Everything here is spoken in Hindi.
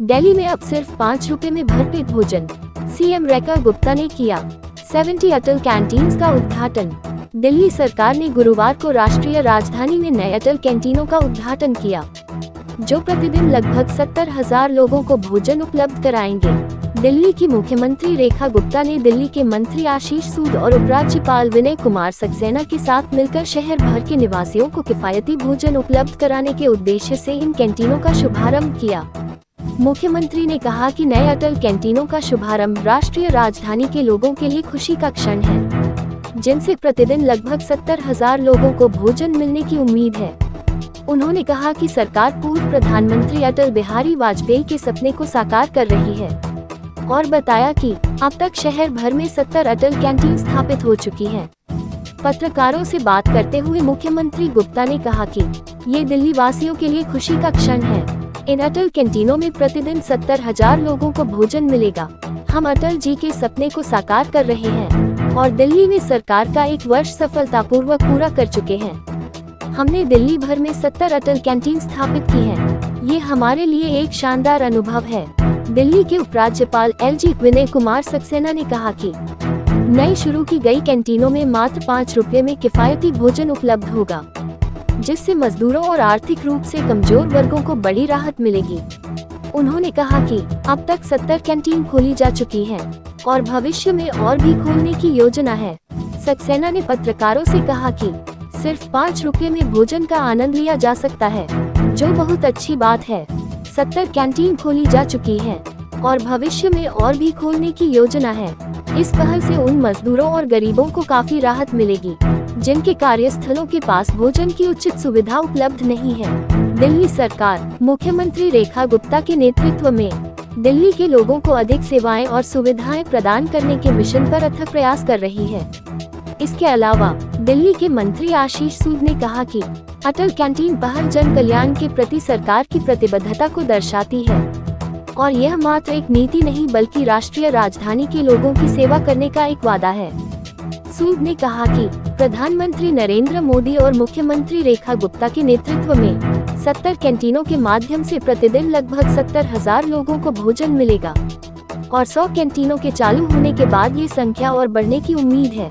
दिल्ली में अब सिर्फ 5 रुपए में भरपेट भोजन, सीएम रेखा गुप्ता ने किया 70 अटल कैंटीन्स का उद्घाटन। दिल्ली सरकार ने गुरुवार को राष्ट्रीय राजधानी में नए अटल कैंटीनों का उद्घाटन किया, जो प्रतिदिन लगभग 70,000 लोगों को भोजन उपलब्ध कराएंगे। दिल्ली की मुख्यमंत्री रेखा गुप्ता ने दिल्ली के मंत्री आशीष सूद और उपराज्यपाल विनय कुमार सक्सेना के साथ मिलकर शहर भर के निवासियों को किफायती भोजन उपलब्ध कराने के उद्देश्य से इन कैंटीनों का शुभारंभ किया। मुख्यमंत्री ने कहा कि नए अटल कैंटीनों का शुभारंभ राष्ट्रीय राजधानी के लोगों के लिए खुशी का क्षण है, जिनसे प्रतिदिन लगभग 70,000 लोगों को भोजन मिलने की उम्मीद है। उन्होंने कहा कि सरकार पूर्व प्रधानमंत्री अटल बिहारी वाजपेयी के सपने को साकार कर रही है और बताया कि अब तक शहर भर में 70 अटल कैंटीन स्थापित हो चुकी हैं। पत्रकारों से बात करते हुए मुख्यमंत्री गुप्ता ने कहा कि ये दिल्ली वासियों के लिए खुशी का क्षण है। इन अटल कैंटीनों में प्रतिदिन 70,000 लोगों को भोजन मिलेगा। हम अटल जी के सपने को साकार कर रहे हैं और दिल्ली में सरकार का 1 वर्ष सफलतापूर्वक पूरा कर चुके हैं। हमने दिल्ली भर में 70 अटल कैंटीन स्थापित की हैं। ये हमारे लिए एक शानदार अनुभव है। दिल्ली के उपराज्यपाल LG विनय कुमार सक्सेना ने कहा कि नई शुरू की गई कैंटीनों में मात्र 5 रुपए में किफायती भोजन उपलब्ध होगा, जिससे मजदूरों और आर्थिक रूप से कमजोर वर्गों को बड़ी राहत मिलेगी। उन्होंने कहा कि अब तक 70 कैंटीन खोली जा चुकी हैं और भविष्य में और भी खोलने की योजना है। सक्सेना ने पत्रकारों से कहा कि सिर्फ 5 रुपए में भोजन का आनंद लिया जा सकता है, जो बहुत अच्छी बात है। 70 कैंटीन खोली जा चुकी हैं और भविष्य में और भी खोलने की योजना है। इस पहल से उन मजदूरों और गरीबों को काफी राहत मिलेगी, जिनके कार्यस्थलों के पास भोजन की उचित सुविधा उपलब्ध नहीं है। दिल्ली सरकार मुख्यमंत्री रेखा गुप्ता के नेतृत्व में दिल्ली के लोगों को अधिक सेवाएं और सुविधाएं प्रदान करने के मिशन पर अथक प्रयास कर रही है। इसके अलावा दिल्ली के मंत्री आशीष सूद ने कहा कि अटल कैंटीन पहल जन कल्याण के प्रति सरकार की प्रतिबद्धता को दर्शाती है और यह मात्र एक नीति नहीं बल्कि राष्ट्रीय राजधानी के लोगों की सेवा करने का एक वादा है। सूद ने कहा कि प्रधानमंत्री नरेंद्र मोदी और मुख्यमंत्री रेखा गुप्ता के नेतृत्व में 70 कैंटीनों के माध्यम से प्रतिदिन लगभग 70,000 लोगों को भोजन मिलेगा और 100 कैंटीनों के चालू होने के बाद ये संख्या और बढ़ने की उम्मीद है।